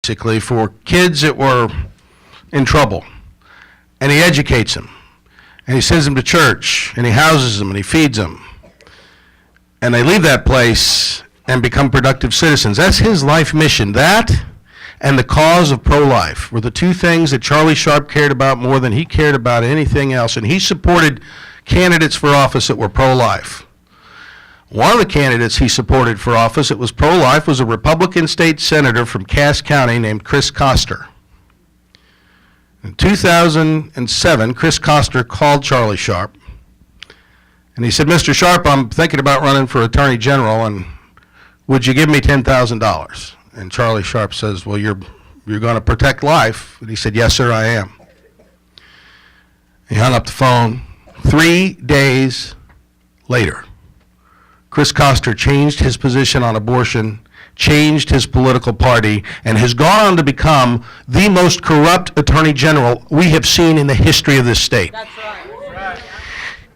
basically, for kids that were in trouble. And he educates them. And he sends them to church. And he houses them and he feeds them. And they leave that place and become productive citizens. That's his life mission. That and the cause of pro-life were the two things that Charlie Sharp cared about more than he cared about anything else. And he supported candidates for office that were pro-life. One of the candidates he supported for office that was pro-life was a Republican state senator from Cass County named Chris Koster. In 2007, Chris Koster called Charlie Sharp, and he said, "Mr. Sharp, I'm thinking about running for Attorney General, and would you give me $10,000? And Charlie Sharp says, "Well, you're going to protect life." And he said, "Yes, sir, I am." He hung up the phone. 3 days later, Chris Koster changed his position on abortion, changed his political party, and has gone on to become the most corrupt attorney general we have seen in the history of this state. That's right.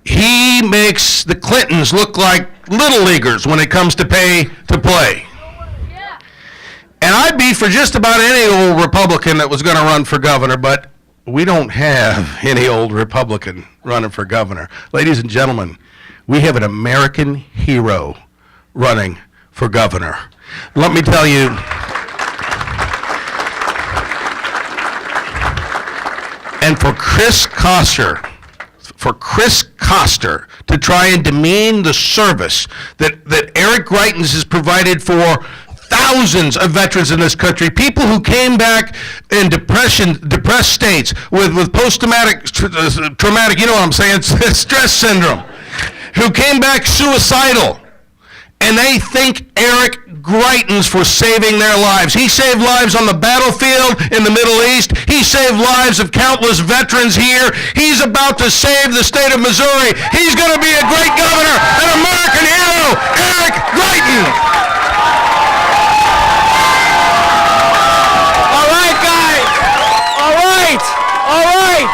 He makes the Clintons look like little leaguers when it comes to pay to play. Yeah. And I'd be for just about any old Republican that was going to run for governor, but we don't have any old Republican running for governor. Ladies and gentlemen, we have an American hero running for governor. Let me tell you, and for Chris Koster to try and demean the service that Eric Greitens has provided for thousands of veterans in this country, people who came back in depressed states with post-traumatic, you know what I'm saying, stress syndrome, who came back suicidal, and they thank Eric Greitens for saving their lives. He saved lives on the battlefield in the Middle East. He saved lives of countless veterans here. He's about to save the state of Missouri. He's going to be a great governor, an American hero, Eric Greitens. All right, guys. All right. All right.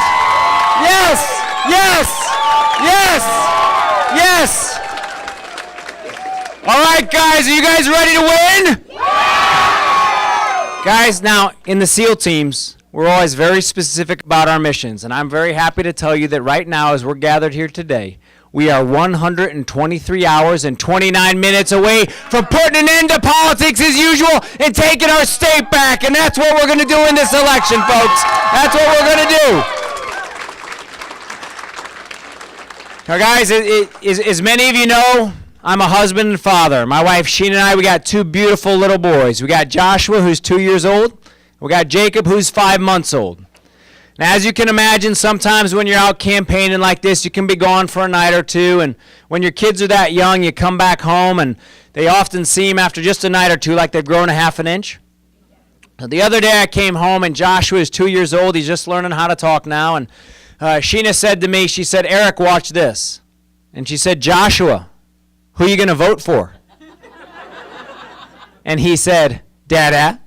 Yes. Yes. Yes. Yes. All right, guys. Are you guys ready to win? Guys, now, in the SEAL teams, we're always very specific about our missions, and I'm very happy to tell you that right now, as we're gathered here today, we are 123 hours and 29 minutes away from putting an end to politics as usual and taking our state back, and that's what we're going to do in this election, folks. That's what we're going to do. Now, guys, as many of you know, I'm a husband and father. My wife, Sheena, and I, we got two beautiful little boys. We got Joshua, who's 2 years old. We got Jacob, who's 5 months old. Now, as you can imagine, sometimes when you're out campaigning like this, you can be gone for a night or two, and when your kids are that young, you come back home, and they often seem, after just a night or two, like they've grown a half an inch. Now, the other day I came home, and Joshua is 2 years old. He's just learning how to talk now, and Sheena said to me, she said, "Eric, watch this." And she said, "Joshua, who are you going to vote for?" And he said, "Dada."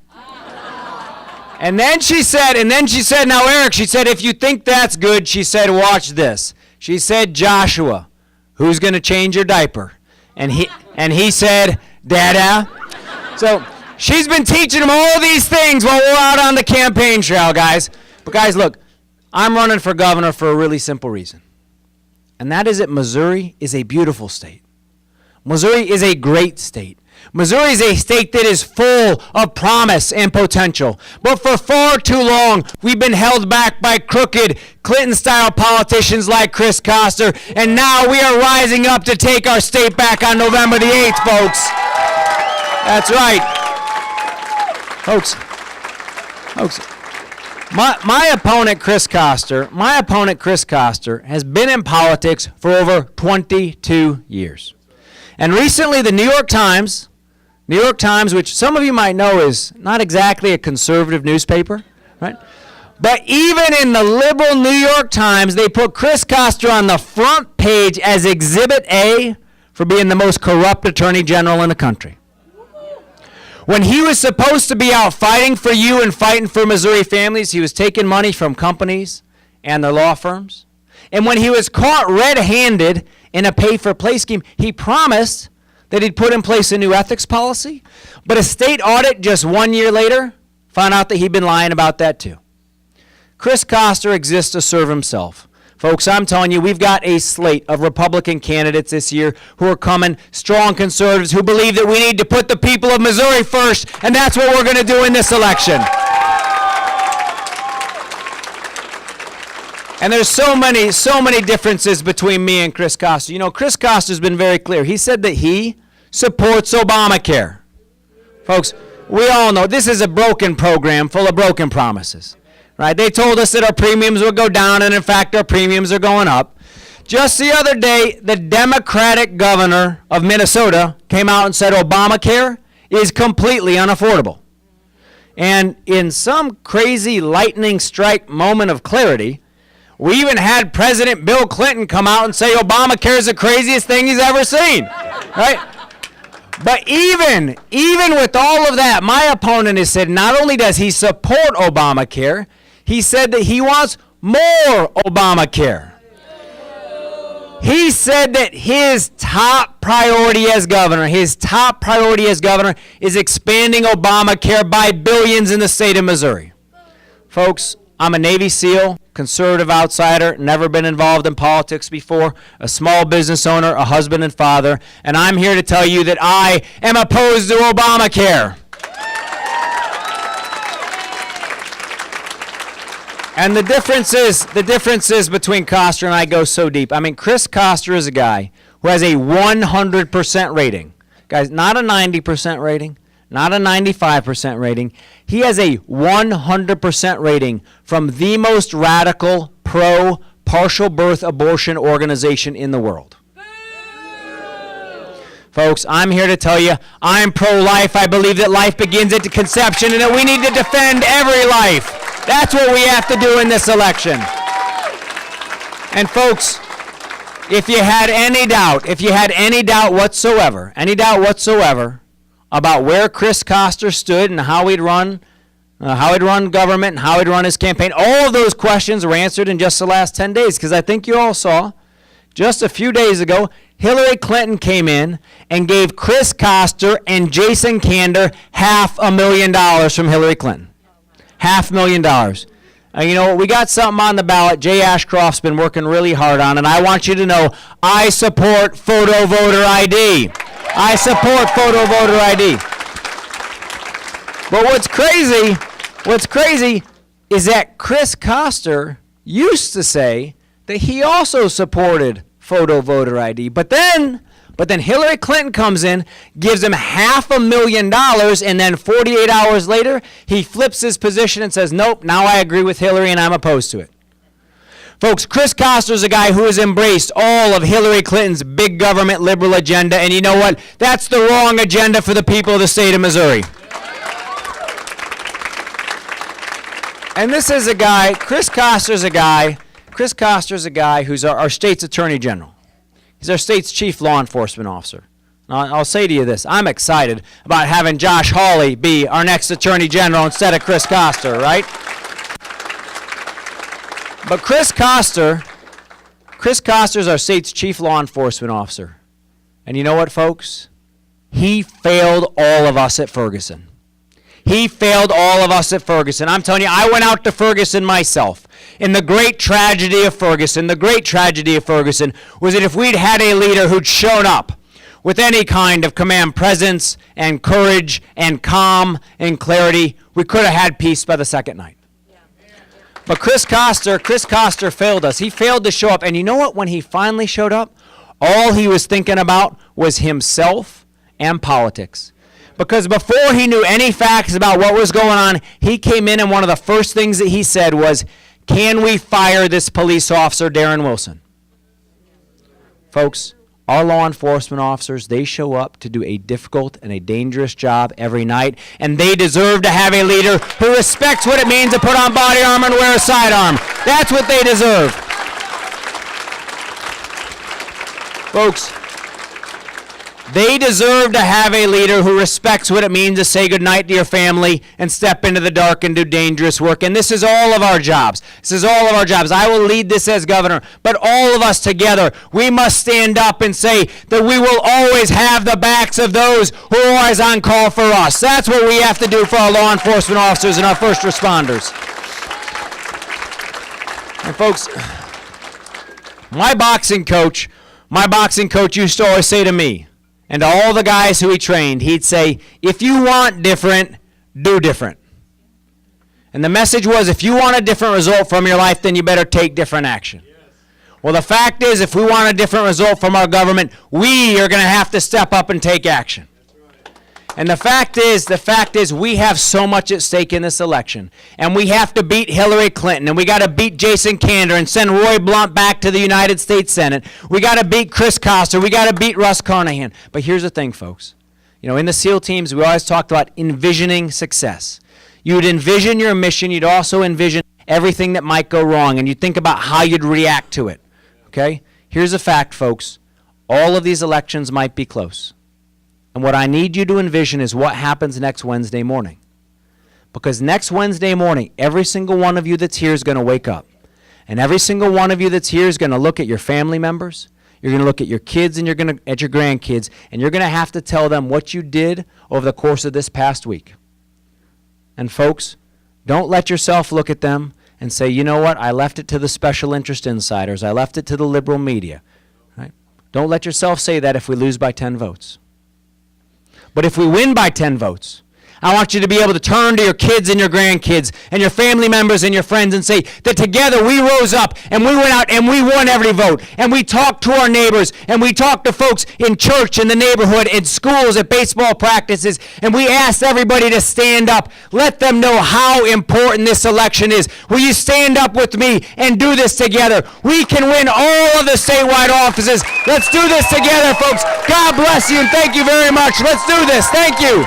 And then she said, "Now, Eric," she said, "if you think that's good," she said, "watch this." She said, "Joshua, who's going to change your diaper?" And he said, "Dada." So she's been teaching him all these things while we're out on the campaign trail, guys. But guys, look, I'm running for governor for a really simple reason. And that is that Missouri is a beautiful state. Missouri is a great state. Missouri is a state that is full of promise and potential. But for far too long, we've been held back by crooked Clinton-style politicians like Chris Koster, and now we are rising up to take our state back on November the 8th, folks. That's right. Folks, my opponent, Chris Koster, has been in politics for over 22 years. And recently, the New York Times, which some of you might know is not exactly a conservative newspaper, right? But even in the liberal New York Times, they put Chris Koster on the front page as Exhibit A for being the most corrupt attorney general in the country. When he was supposed to be out fighting for you and fighting for Missouri families, he was taking money from companies and their law firms. And when he was caught red-handed in a pay-for-play scheme, he promised that he'd put in place a new ethics policy. But a state audit just 1 year later Found out that he'd been lying about that too. Chris Koster exists to serve himself. Folks, I'm telling you, we've got a slate of Republican candidates this year who are coming, strong conservatives who believe that we need to put the people of Missouri first, and that's what we're going to do in this election. And there's so many differences between me and Chris Koster. You know, Chris Koster's been very clear. He said that he supports Obamacare. Folks, we all know this is a broken program full of broken promises. Right? They told us that our premiums would go down, and in fact, our premiums are going up. Just the other day, the Democratic governor of Minnesota came out and said Obamacare is completely unaffordable. And in some crazy lightning strike moment of clarity, we even had President Bill Clinton come out and say Obamacare is the craziest thing he's ever seen. Right? But even with all of that, my opponent has said not only does he support Obamacare, he said that he wants more Obamacare. He said that his top priority as governor is expanding Obamacare by billions in the state of Missouri. Folks, I'm a Navy SEAL, conservative outsider, never been involved in politics before, a small business owner, a husband and father, and I'm here to tell you that I am opposed to Obamacare. And the differences between Koster and I go so deep. I mean, Chris Koster is a guy who has a 100% rating. Guys, not a 90% rating, not a 95% rating. He has a 100% rating from the most radical pro-partial birth abortion organization in the world. Folks, I'm here to tell you, I'm pro-life. I believe that life begins at the conception and that we need to defend every life. That's what we have to do in this election. And folks, if you had any doubt whatsoever about where Chris Koster stood and how he'd run government and how he'd run his campaign, all of those questions were answered in just the last 10 days, because I think you all saw just a few days ago, Hillary Clinton came in and gave Chris Koster and Jason Kander $500,000 from Hillary Clinton. $500,000. You know, we got something on the ballot Jay Ashcroft's been working really hard on, and I want you to know I support photo voter ID. I support photo voter ID. But what's crazy is that Chris Koster used to say that he also supported photo voter ID. But then Hillary Clinton comes in, gives him $500,000, and then 48 hours later, he flips his position and says, nope, now I agree with Hillary and I'm opposed to it. Folks, Chris Koster is a guy who has embraced all of Hillary Clinton's big government liberal agenda, and you know what? That's the wrong agenda for the people of the state of Missouri. And this is a guy, Chris Koster's a guy who's our state's attorney general. He's our state's chief law enforcement officer. Now, I'll say to you this, I'm excited about having Josh Hawley be our next attorney general instead of Chris Koster, right? But Chris Koster's our state's chief law enforcement officer. And you know what, folks? He failed all of us at Ferguson. He failed all of us at Ferguson. I'm telling you, I went out to Ferguson myself. And the great tragedy of Ferguson was that if we'd had a leader who'd shown up with any kind of command presence and courage and calm and clarity, we could have had peace by the second night. But Chris Koster failed us. He failed to show up. And you know what? When he finally showed up, all he was thinking about was himself and politics. Because before he knew any facts about what was going on, he came in and one of the first things that he said was, can we fire this police officer, Darren Wilson? Folks, our law enforcement officers, they show up to do a difficult and a dangerous job every night, and they deserve to have a leader who respects what it means to put on body armor and wear a sidearm. That's what they deserve. Folks, They deserve to have a leader who respects what it means to say goodnight to your family and step into the dark and do dangerous work. And this is all of our jobs. This is all of our jobs. I will lead this as governor, but all of us together, we must stand up and say that we will always have the backs of those who are always on call for us. That's what we have to do for our law enforcement officers and our first responders. And folks, my boxing coach used to always say to me, and to all the guys who he trained, he'd say, if you want different, do different. And the message was, if you want a different result from your life, then you better take different action. Yes. Well, the fact is, if we want a different result from our government, we are going to have to step up and take action. And the fact is, we have so much at stake in this election. And we have to beat Hillary Clinton, and we got to beat Jason Kander and send Roy Blunt back to the United States Senate. We got to beat Chris Koster. We got to beat Russ Carnahan. But here's the thing, folks. You know, in the SEAL teams, we always talked about envisioning success. You'd envision your mission. You'd also envision everything that might go wrong, and you'd think about how you'd react to it. Okay? Here's a fact, folks. All of these elections might be close. And what I need you to envision is what happens next Wednesday morning. Because next Wednesday morning, every single one of you that's here is going to wake up. And every single one of you that's here is going to look at your family members. You're going to look at your kids and at your grandkids. And you're going to have to tell them what you did over the course of this past week. And folks, don't let yourself look at them and say, you know what, I left it to the special interest insiders. I left it to the liberal media. Right? Don't let yourself say that if we lose by 10 votes. But if we win by 10 votes, I want you to be able to turn to your kids and your grandkids and your family members and your friends and say that together we rose up and we went out and we won every vote. And we talked to our neighbors and we talked to folks in church, in the neighborhood, in schools, at baseball practices. And we asked everybody to stand up. Let them know how important this election is. Will you stand up with me and do this together? We can win all of the statewide offices. Let's do this together, folks. God bless you and thank you very much. Let's do this. Thank you.